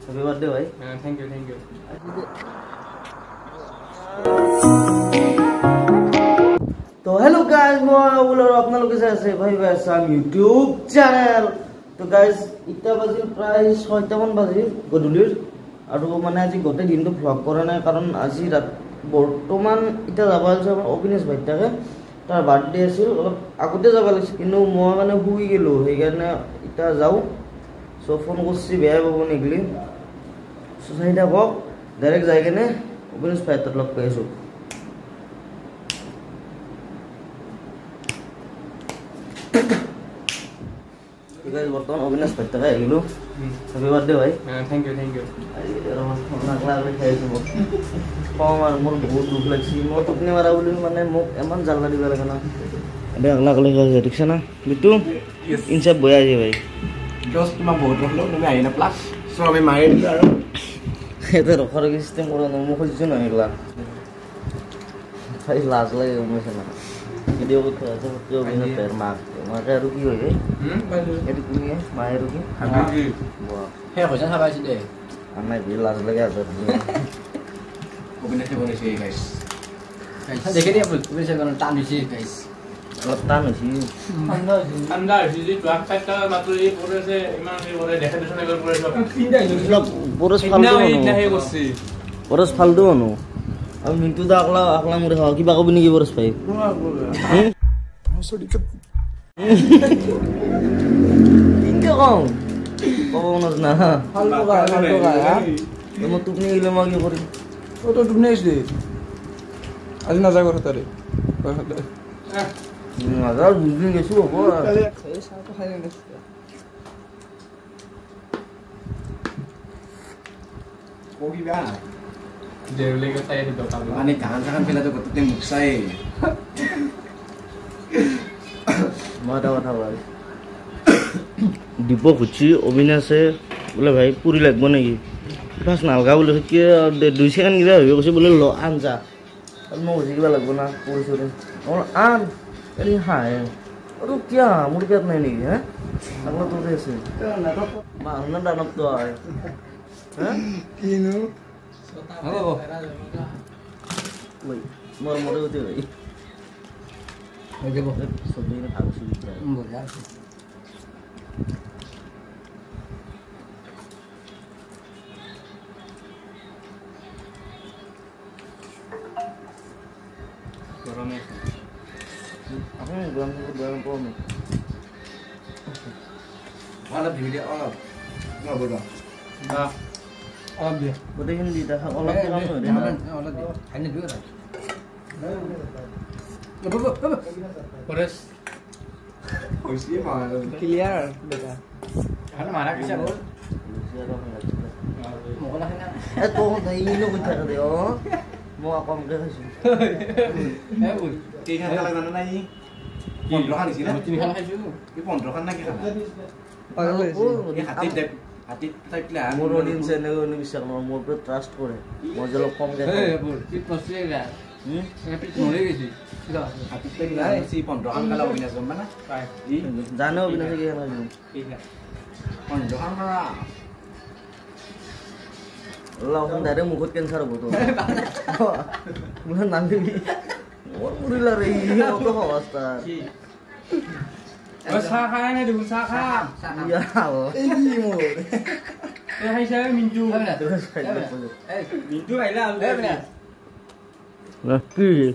Happy birthday ভাই। Thank you. তো hello' guys, মই বোলো আপোনালোকে যে আছে ভাই আছাম ইউটিউব চেনেল। তো গাইজ এতিয়া বাজিল প্ৰায় 6টামান বাজিল গধূলিৰ, আৰু মানে আজি গোটেই দিনটো ভ্লগ কৰা নাই কাৰণ আজি বৰ্তমান এতিয়া যাব লাগিছে আমাৰ অবিনাশ ভাইটাকে, তাৰ বাৰ্থডে আছিল, অলপ আগতে যাব লাগিছিল কিন্তু মই মানে শুই গ'লোঁ, সেইকাৰণে এতিয়া যাওঁ। চ' ফোন কৰিছি বেয়া পাব নেকি, চ' চাই থাকক, ডাইৰেক্ট যাই কেনে অবিনাশ ভাইটাক লগ পাই আছোঁ। বৰ্তমান অবিনাশ ভাইটাকে আহিলোঁ। হেপি বাৰ্থডে ভাই। Thank you. খাই আছোঁ মোক কম আৰু মোৰ বহুত দুখ লাগিছে, মই টোপনি মাৰা বুলি মানে মোক ইমান জাল্লা দিব লাগে না, এতিয়া আগলা খাই আছে দেখিছে না বিটু ইনচাপ বৈ আছে ভাই। তোমাক বহুত ৰখিলো, তুমি আহি নাপালা, চ' আমি মাৰি দিলোঁ আৰু এটা ৰখাৰ চিষ্টেম কৰা নাই, মোক খুজিছোঁ নহয় এইগিলা ভাই, লাজ লাগে গম পাইছে না। ভিডিঅ' কৰি থৈ আছে অবিনাশ ভাইৰ মাকে আৰু কি হয় এইটো তুমি মায়ে আৰু কি সেই পইচা খাব আহিছিল দে নাই ভি লাজ লাগে আছে অবিনাশে বনাইছে গাইছ দেখে দিয়া অবিনাশে টান হৈছে গাইছ, অলপ টান হৈছে, ঠাণ্ডা হৈছে যে ট্ৰাক ফাইটা মাত্ৰ এই পৰেছে ইমান এই পৰে দেখা দিছনে গল পৰে সব পৰস ফালতু মানুহ আৰু মিন্টু দা আকলা মুৰে খাওঁ কিবা কবি নেকি পৰস ভাই? কিয় কওঁ ক'ব মনত না মই টোপনি গ'লে মই কি কৰিম? টোপনি আহিছিলি আজি নাযায় কথা তাৰে নাযাওঁ, দুদিন গৈছোঁ হ'ব জেউলেকে চাই দি দোকান মানে গান চান পেলাতো গোটেই মুখ চাই মই এটা কথা ভাই, দীপক সুধছি অবিনাশে বোলে ভাই পুৰি লাগব নেকি, ফাৰ্ষ্ট নালগা বোলে কি 2 ছেকেণ্ড কিবা ভাবি কৈছে বোলে ল আঞ্জা, মই বুজি কিবা লাগব না পৰিছো আন এই হাঁহে আৰু কিয় মোৰ পেট নাই নেকি? হা আগত তোৰ আছে মানুহ দানৱ তো হয় কিনো মোৰ মৰে উঠে ভাই চব্জি ভাল চুবিধা গৰমে আপুনি গৰম পাব নে? অলপ ভিডিঅ' অলপ অলপ দিয়া গোটেইখিনি দি দেখা অলপ কাম পৰেশ ক্লিয়াৰ বেটা মাৰা কিছা বল ইনো কৰি থাকে দে মই কমকে খাইছোঁ কেইখান খালা জানো নাই 15 খান দিছিল 3 খান খাইছো কি 15 খান না কি খালা হাতীত থাকিলে মোৰ অডিয়েন্স এনেকৈ নিবিচাৰ মোৰ ওপৰত ট্ৰাষ্ট কৰে, মই যে অলপ কমকে হাতীত থাকিলে 15 খান খালা অবিনাশ গম পানা জানে অবিনাশে কি খাইছোঁ 15 খান খালা ডাইৰেক্ট মুখত কেঞ্চাৰ হ'বতো মোৰ নামিবি মোৰ মুৰিলা ৰে অত সহজ তাৰ চাহ খাই নাই দেখোন চাহ খা এই কি মোৰ এই খাইছা মিন্টু মিন্টু খাইলা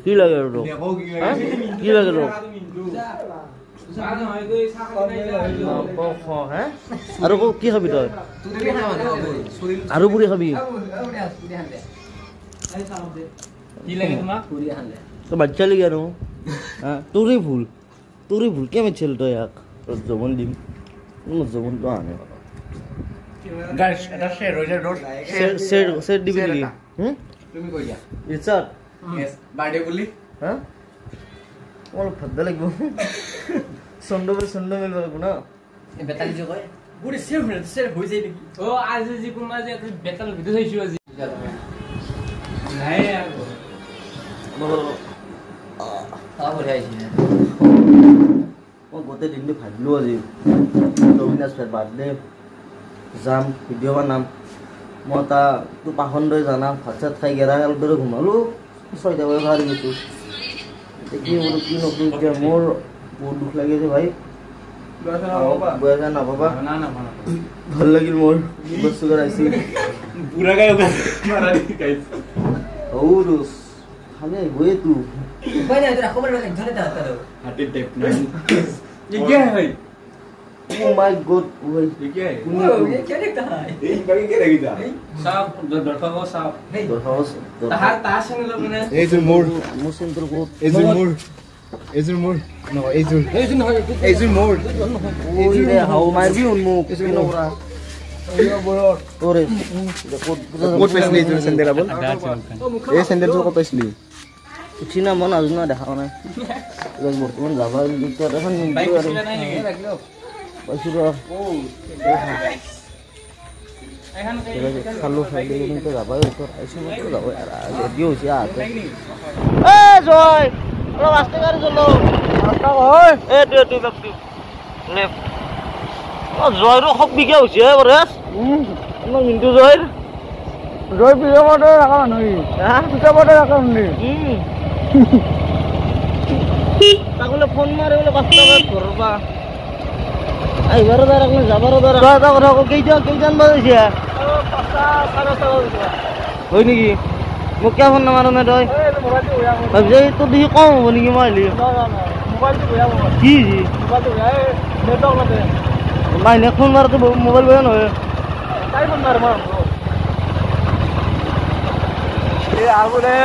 কি লাগে আৰু কি লাগে আৰু আৰু কি খাবি তই আৰু পুৰি খাবি কি লাগে তোমাক তই বাচ্চা লাগি আৰু তোৰে ভুল কে মেছিল তই ইয়াক জমন দিম জমনটো আনে গাইস এটা শেয়ার হইছে রোজ শেয়ার দিবি নেকি তুমি কই দিয়া রিচার্ড यस বার্থডে বলি হ্যাঁ অলপ ভাদ্দা লাগিব সন্ডে মেল লাগিব না বেতালি যে কয় বুড়ি সেভ হৈ যায় নেকি ও আজি যি কোনবা যে বেতাল ভিডিও চাইছো আজি নাই আৰু বঢ়িয়া আহিছে মই গোটেই দিনটো ভাবিলোঁ আজি অবিনাশ ভাইৰ বাৰ্থডে যাম ভিডিঅ' বনাম মই তো পাখণ্ডই জানা ভাত চাত খাই গেৰা খেল দৰে ঘুমালোঁ 6টা বজাত সাৰি গৈছোঁ দেখি বোলো কি নকৰোঁ এতিয়া মোৰ বহুত দুখ লাগিছে ভাই বয়া নাপাবা ভাল লাগিল মোৰ বস্তু কৰাইছি খালি আহিবই তো Oh my god, भाई क्या है? ये क्या देखता है? एक बाकी क्या लगेगा? साहब दरखास्त साहब তাহাৰ তাছ আনিলো মানে Ezur more. मुसिंतल को Ezur more. Ezur more. No, Ezur. Ezur more. ओई रे हाउ मारबी उन्मुख किनो करा ओरे What পাইছিলি Ezur sandal abol? এই sandal কত পাইছিলি? চিনা মন আজনা দেখা নাই এবার বর্তমান যাবা দিতে এখন বাইক আর চলা নাই নেকি রাখলো পাইছো ও খালো খাই দিয়ে কিন্তু যাবা ওপর আইছো মত যাব আর রেডি হইছে আতে এ জয় ওরা রাস্তা গাড়ি চলো রাস্তা হয় এ তুই ব্যক্তি লেফট ও জয় র সব বিকে হইছে বরেস আমার মিন্টু জয় বিকে বড় রাখা নই হ্যাঁ বিকে বড় রাখা নই তাহলে ফোন মারে বলে বাস্তা করবা আইবার দার আপনি যাবার দার কথা কথা কেইজন বাজেছে হয় নাকি মোক কিয় ফোন নামাৰো না তই ভাবছি তোৰ দেখি কম হ'ব নেকি মই আহিলি কি মাইনে ফোন মাৰোতে মোবাইল বেয়া নহয় বোলে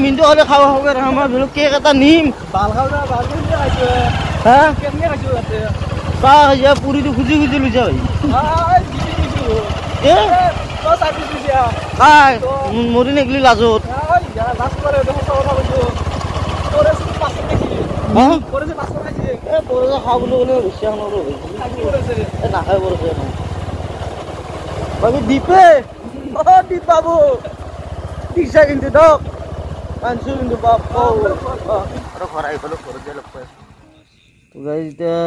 মিন্টু হলে খাওয়া হবে আমার ভেলো কেক এটা নিম ভাল খাওয়া ভাল কেনে খাইছো হ্যাঁ কেনে খাইছো তাতে চাহ খাইছা পুরিটো খুজি খুজি লইছা ভাই এ তো সাকি দিছা কাই মরি নেগলি লাজত লাজ করে দেখো কথা কইছো তোরে পাঁচ খাইছি হ্যাঁ তোরে যে পাঁচ খাইছি এ তোরে যে খাবলে বলে বিশ্বাস নরো এ না খাই বলছে বাবু দীপে ও দীপ বাবু দিছা কিন্তু দক Ansu কিন্তু বাপ আৰু ঘৰাই গলো ঘৰত যাই লগ পাই তো গাইজ এতিয়া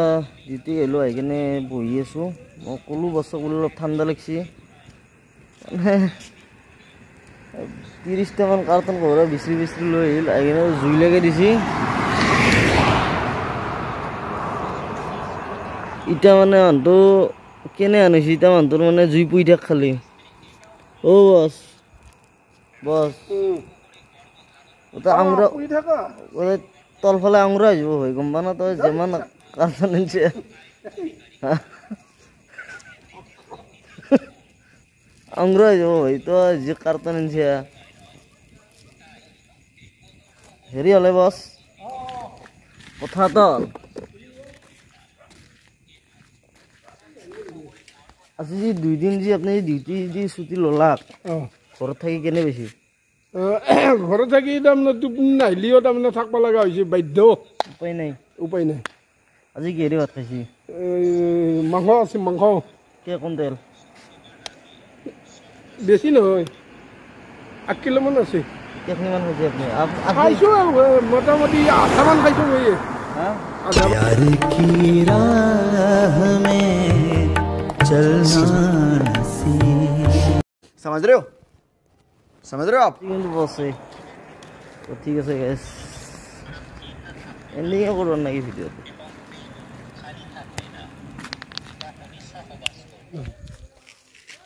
ডিউটি গেলো আহি কিনে বহি আছো মই ক'লো বস্তু বোলো অলপ ঠাণ্ডা লাগছি মানে 30টামান কাৰ্টন ঘৰৰ বিচৰি বিচৰি লৈ আহিল আহি কিনে জুই লাগে দিছি ইটা মানে মানুহটো কেনে আনিছে ইটা মানুহটোৰ মানে জুই পুই থাক খালি অ বস বস ওটা আঙুরা ওই তলফালে আঙুরা যাব ভাই গম পানা তো যেমন কারণ নিচে আঙুরা যাব ভাই তো যে কার্টন নিচে হেৰি হলে বস কথা তো আজি যে 2 দিন যে আপনি ডিউটি যে ছুটি ললাক ঘৰত থাকি কেনে বেছি ঘৰত থাকি তাৰমানে টোপনি নাহিলেও তাৰমানে থাকিব লগা হৈছে বাধ্য উপায় নাই আজি কিহেৰে ভাত খাইছি মাংস আছে মাংস কে কুইণ্টেল বেছি নহয় 8 কিলোমান আছে কেইখনিমান খাইছে আপুনি খাইছোঁ মোটামুটি 8টামান খাইছোঁ মই प्यार की राह में चलना नसीब समझ रहे हो आप কিন্তু বসে তো ঠিক আছে গাইস এন্ডিং করব নাকি ভিডিওতে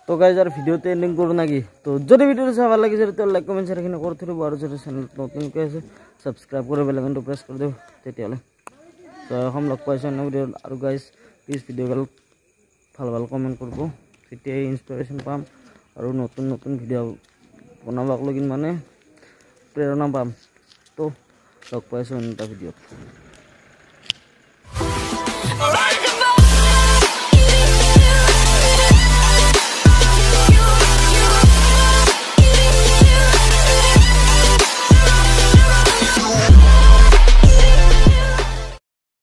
তো গাইস আর ভিডিওতে এন্ডিং করব নাকি তো যদি ভিডিওটা ভালো লাগে তো লাইক কমেন্ট শেয়ার এখানে করতে হবে আর যদি চ্যানেল নতুন কে আছে সাবস্ক্রাইব করে বেল আইকনটো প্রেস করে দিও তেতিয়ালে তো এখন লগ পাইছো না ভিডিও আর গাইস প্লিজ ভিডিও ভাল ভাল কমেন্ট করব তেতিয়া ইনস্পিরেশন পাম আর নতুন নতুন ভিডিও বনাবাক লগিন মানে প্ৰেৰণা পাম তো লগ পাইছো এটা ভিডিঅ'ত